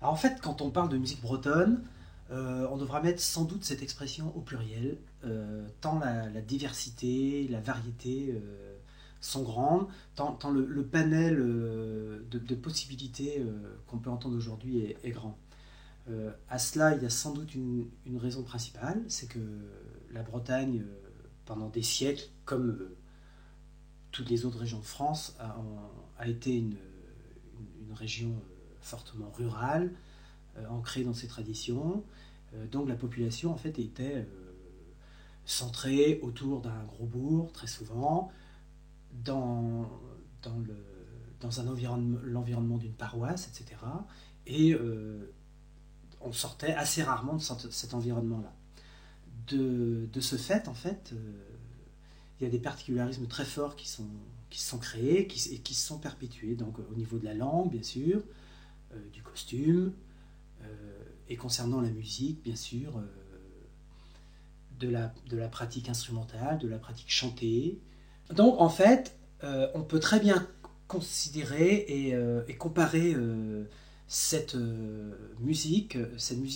Alors en fait, quand on parle de musique bretonne, on devra mettre sans doute cette expression au pluriel, tant la diversité, la variété sont grandes, tant le panel de possibilités qu'on peut entendre aujourd'hui est grand. À cela, il y a sans doute une raison principale, c'est que la Bretagne, pendant des siècles, comme toutes les autres régions de France, a été une région fortement rurale, ancrée dans ses traditions. Donc la population en fait était centrée autour d'un gros bourg très souvent, dans, dans, le, dans l'environnement d'une paroisse, etc. Et on sortait assez rarement de cet environnement-là. De ce fait, en fait, il y a des particularismes très forts qui se sont créés et qui se sont perpétués. Donc au niveau de la langue, bien sûr, du costume, et concernant la musique, bien sûr, de la pratique instrumentale, de la pratique chantée. Donc en fait, on peut très bien considérer et comparer cette musique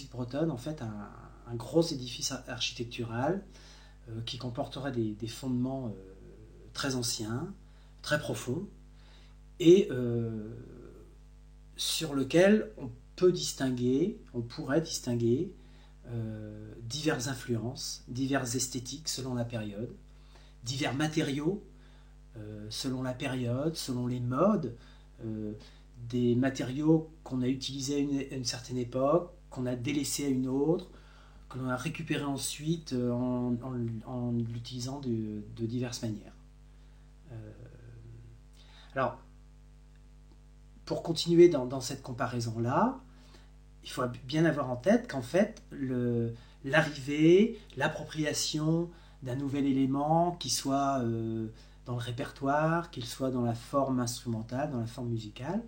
bretonne en fait à un gros édifice architectural qui comporterait des fondements très anciens, très profonds, et sur lequel on pourrait distinguer diverses influences, diverses esthétiques selon la période, divers matériaux selon la période, selon les modes, euh, des matériaux qu'on a utilisés à une certaine époque, qu'on a délaissés à une autre, que l'on a récupéré ensuite en l'utilisant de diverses manières. Euh, alors, pour continuer dans cette comparaison-là, il faut bien avoir en tête qu'en fait, l'arrivée, l'appropriation d'un nouvel élément, qui soit dans le répertoire, qu'il soit dans la forme instrumentale, dans la forme musicale,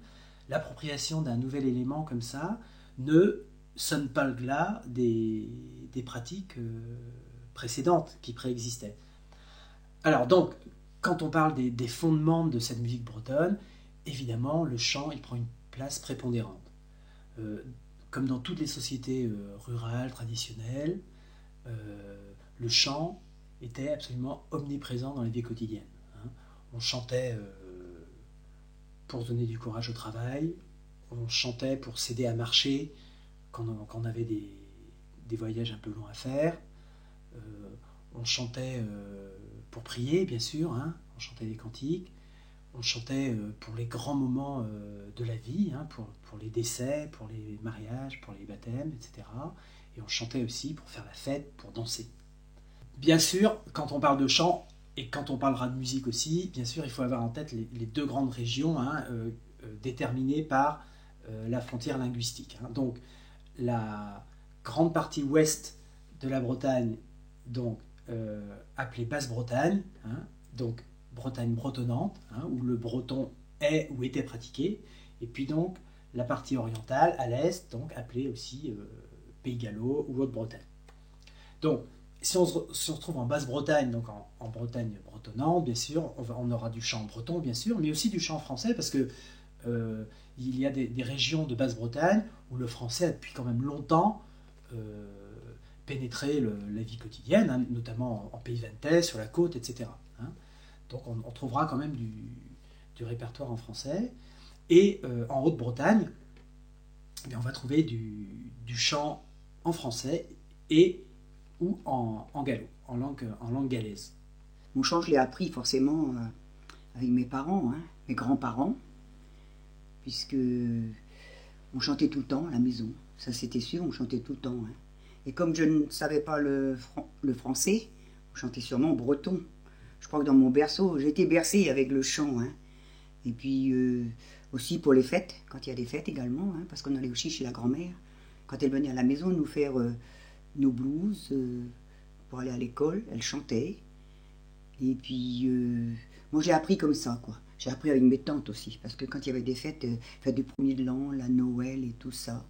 l'appropriation d'un nouvel élément comme ça ne sonne pas le glas des pratiques précédentes qui préexistaient. Alors donc, quand on parle des fondements de cette musique bretonne, évidemment, le chant, il prend une place prépondérante. Euh, Comme dans toutes les sociétés rurales, traditionnelles, le chant était absolument omniprésent dans la vie quotidienne. Hein. On chantait pour donner du courage au travail, on chantait pour s'aider à marcher quand on avait des voyages un peu longs à faire, euh, on chantait pour prier, bien sûr, hein. On chantait des cantiques, on chantait pour les grands moments de la vie, hein, pour les décès, pour les mariages, pour les baptêmes, etc. Et on chantait aussi pour faire la fête, pour danser. Bien sûr, quand on parle de chant, et quand on parlera de musique aussi, bien sûr, il faut avoir en tête les deux grandes régions hein, déterminées par la frontière linguistique. Hein. Donc, la grande partie ouest de la Bretagne, donc appelée Basse-Bretagne, hein, donc Bretagne bretonnante, hein, où le breton est ou était pratiqué, et puis donc la partie orientale, à l'est, donc appelée aussi Pays Gallo ou Haute-Bretagne. Donc, si on se trouve en Basse-Bretagne, donc en Bretagne bretonnante, bien sûr, on aura du chant breton, bien sûr, mais aussi du chant français, parce que il y a des régions de Basse-Bretagne où le français a depuis quand même longtemps euh, pénétré la vie quotidienne, hein, notamment en Pays Ventais, sur la côte, etc. Hein. Donc on trouvera quand même du répertoire en français. Et en Haute-Bretagne, eh on va trouver du chant en français et ou en gallo, en langue galaise. Mon chant, je l'ai appris forcément avec mes parents, hein, mes grands-parents, puisque on chantait tout le temps à la maison. Ça, c'était sûr, on chantait tout le temps. Hein. Et comme je ne savais pas le français, on chantait sûrement breton. Je crois que dans mon berceau, j'ai été bercée avec le chant. Hein. Et puis aussi pour les fêtes, quand il y a des fêtes également, hein, parce qu'on allait aussi chez la grand-mère. Quand elle venait à la maison nous faire nos blues pour aller à l'école, elle chantait. Et puis, moi j'ai appris comme ça, quoi. J'ai appris avec mes tantes aussi, parce que quand il y avait des fêtes, fête du premier de l'an, la Noël et tout ça,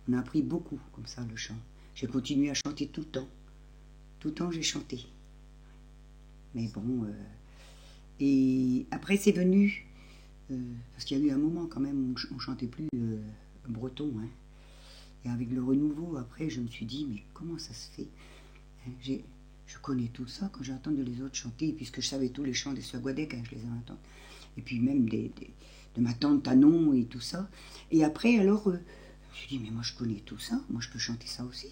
on a appris beaucoup comme ça le chant. J'ai continué à chanter tout le temps. Tout le temps j'ai chanté. Mais bon, et après c'est venu, parce qu'il y a eu un moment quand même où on chantait plus breton, hein. Et avec le renouveau, après, je me suis dit, mais comment ça se fait? Hein, je connais tout ça quand j'entends les autres chanter, puisque je savais tous les chants des Suaguadec quand je les entends. Et puis même de ma tante Tanon et tout ça. Et après, alors, je me suis dit, mais moi je connais tout ça, moi je peux chanter ça aussi.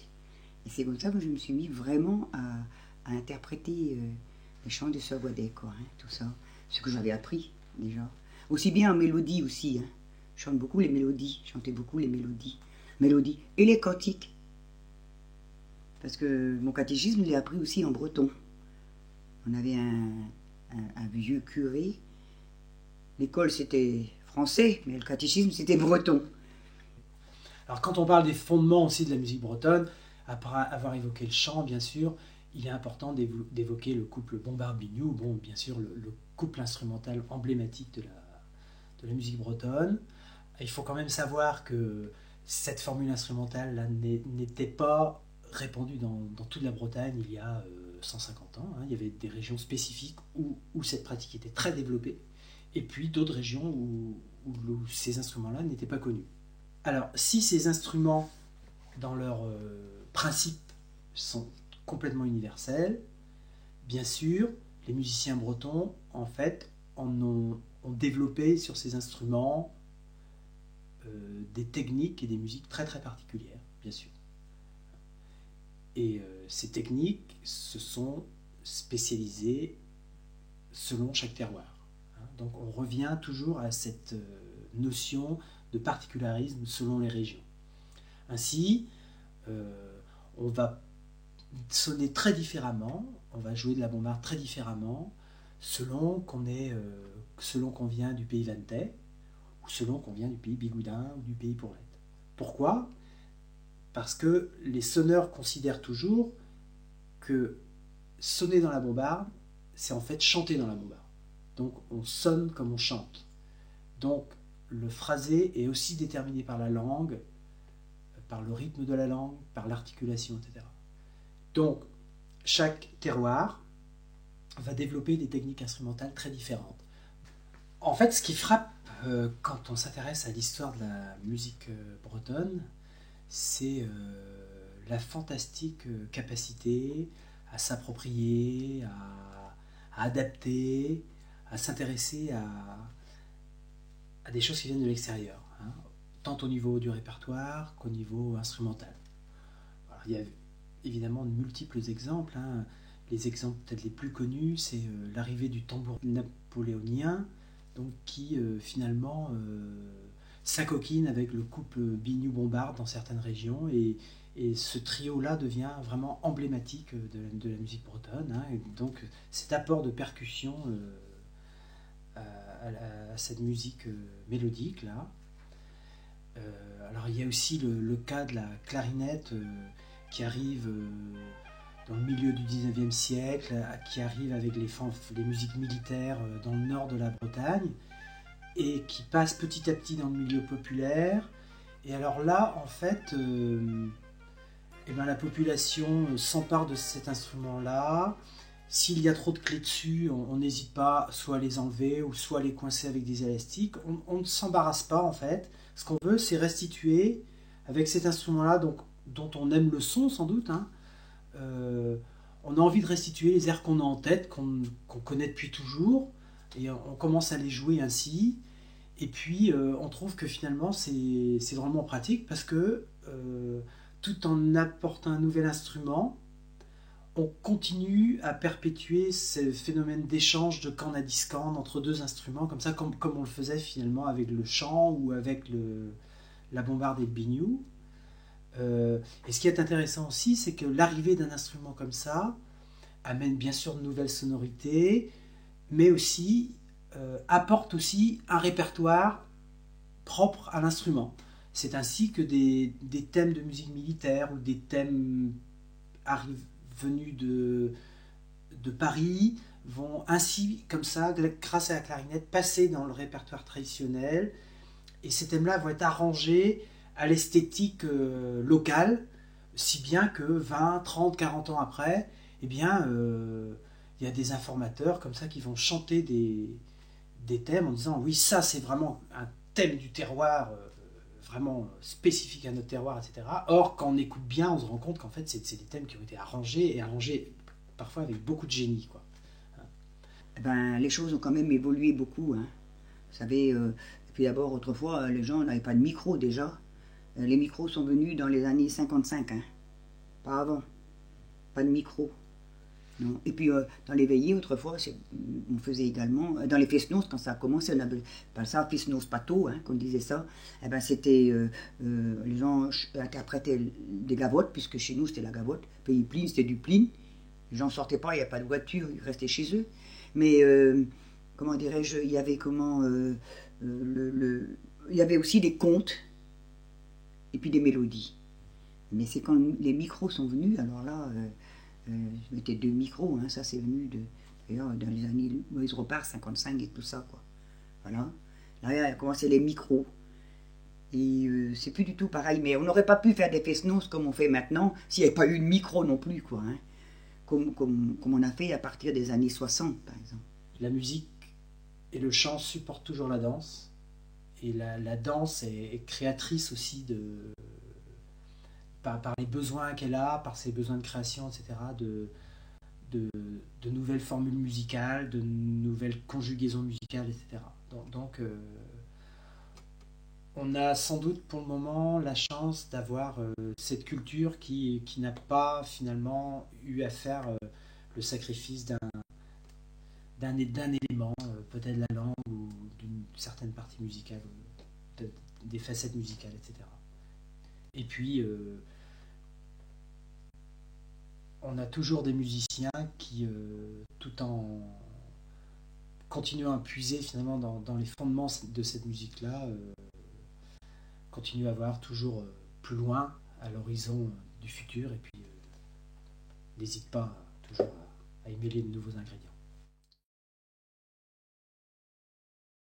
Et c'est comme ça que je me suis mis vraiment à interpréter les chants des Suaguadec, quoi, hein, tout ça. Ce que j'avais appris déjà. Aussi bien en mélodie aussi. Hein. Je chante beaucoup les mélodies, je chantais beaucoup les mélodies. Et les cantiques. Parce que mon catéchisme, je l'ai appris aussi en breton. On avait un vieux curé. L'école, c'était français, mais le catéchisme, c'était breton. Alors, quand on parle des fondements aussi de la musique bretonne, après avoir évoqué le chant, bien sûr, il est important d'évoquer le couple Bombard-Biniou, bon, bien sûr, le couple instrumental emblématique de la musique bretonne. Il faut quand même savoir que cette formule instrumentale n'était pas répandue dans toute la Bretagne il y a 150 ans. Hein. Il y avait des régions spécifiques où cette pratique était très développée, et puis d'autres régions où ces instruments-là n'étaient pas connus. Alors, si ces instruments, dans leur principe, sont complètement universels, bien sûr, les musiciens bretons, en fait, ont développé sur ces instruments des techniques et des musiques très très particulières, bien sûr. Et ces techniques se sont spécialisées selon chaque terroir. Donc on revient toujours à cette notion de particularisme selon les régions. Ainsi, on va sonner très différemment, on va jouer de la bombarde très différemment selon qu'on vient du pays Vantais ou selon qu'on vient du pays Bigoudin ou du pays Pourlette. Pourquoi ? Parce que les sonneurs considèrent toujours que sonner dans la bombarde, c'est en fait chanter dans la bombarde. Donc on sonne comme on chante. Donc le phrasé est aussi déterminé par la langue, par le rythme de la langue, par l'articulation, etc. Donc chaque terroir va développer des techniques instrumentales très différentes. En fait, ce qui frappe quand on s'intéresse à l'histoire de la musique bretonne, c'est la fantastique capacité à s'approprier, à adapter, à s'intéresser à des choses qui viennent de l'extérieur, hein, tant au niveau du répertoire qu'au niveau instrumental. Alors, il y a évidemment de multiples exemples. Hein. Les exemples peut-être les plus connus, c'est l'arrivée du tambour napoléonien, donc qui finalement s'acoquine avec le couple Biniou-Bombarde dans certaines régions, et ce trio-là devient vraiment emblématique de la musique bretonne. Hein, et donc cet apport de percussion à cette musique mélodique là. Alors il y a aussi le cas de la clarinette qui arrive dans le milieu du 19e siècle, qui arrive avec les musiques militaires dans le nord de la Bretagne, et qui passe petit à petit dans le milieu populaire. Et alors là, en fait, la population s'empare de cet instrument-là. S'il y a trop de clés dessus, on n'hésite pas soit à les enlever ou soit à les coincer avec des élastiques. On ne s'embarrasse pas, en fait. Ce qu'on veut, c'est restituer, avec cet instrument-là, dont on aime le son sans doute, hein, on a envie de restituer les airs qu'on a en tête, qu'on connaît depuis toujours, et on commence à les jouer ainsi. Et puis on trouve que finalement c'est vraiment pratique, parce que tout en apportant un nouvel instrument, on continue à perpétuer ce phénomène d'échange de corne à discorde entre deux instruments, comme ça, comme on le faisait finalement avec le chant ou avec la bombarde et le biniou. Et ce qui est intéressant aussi, c'est que l'arrivée d'un instrument comme ça amène bien sûr de nouvelles sonorités, mais aussi apporte aussi un répertoire propre à l'instrument. C'est ainsi que des thèmes de musique militaire ou des thèmes venus de Paris vont ainsi, comme ça, grâce à la clarinette, passer dans le répertoire traditionnel, et ces thèmes-là vont être arrangés à l'esthétique locale, si bien que 20, 30, 40 ans après, eh bien, y a des informateurs comme ça qui vont chanter des thèmes en disant oui, ça c'est vraiment un thème du terroir vraiment spécifiques à notre terroir, etc. Or, quand on écoute bien, on se rend compte qu'en fait, c'est des thèmes qui ont été arrangés parfois avec beaucoup de génie, quoi. Eh ben, les choses ont quand même évolué beaucoup, hein. Vous savez, et puis d'abord, autrefois, les gens n'avaient pas de micro déjà. Les micros sont venus dans les années 55, hein. Pas avant. Pas de micro. Non. Et puis, dans les veillées, autrefois, on faisait également, dans les fest-noz, quand ça a commencé, on appelait pas ça fest-noz pato, hein, qu'on disait ça. Eh ben, c'était, les gens interprétaient des gavottes, puisque chez nous, c'était la gavotte. Pays Pline, c'était du Pline. Les gens ne sortaient pas, il n'y a pas de voiture, ils restaient chez eux. Mais, comment dirais-je, il y avait il y avait aussi des contes, et puis des mélodies. Mais c'est quand les micros sont venus, alors là, je mettais 2 micros, hein, ça c'est venu d'ailleurs dans les années Moïse Repart, 55 et tout ça, quoi. Voilà. Là, a commencé les micros. Et c'est plus du tout pareil, mais on n'aurait pas pu faire des fest-noz comme on fait maintenant, s'il n'y avait pas eu de micro non plus, quoi, hein. Comme on a fait à partir des années 60, par exemple. La musique et le chant supportent toujours la danse, et la danse est créatrice aussi par les besoins qu'elle a, par ses besoins de création, etc., de nouvelles formules musicales, de nouvelles conjugaisons musicales, etc. Donc, on a sans doute pour le moment la chance d'avoir cette culture qui n'a pas finalement eu à faire le sacrifice d'un élément, peut-être la langue ou d'une certaine partie musicale, des facettes musicales, etc. Et puis, on a toujours des musiciens qui, tout en continuant à puiser finalement dans les fondements de cette musique-là, continuent à voir toujours plus loin à l'horizon du futur, et puis n'hésitent pas toujours à y mêler de nouveaux ingrédients.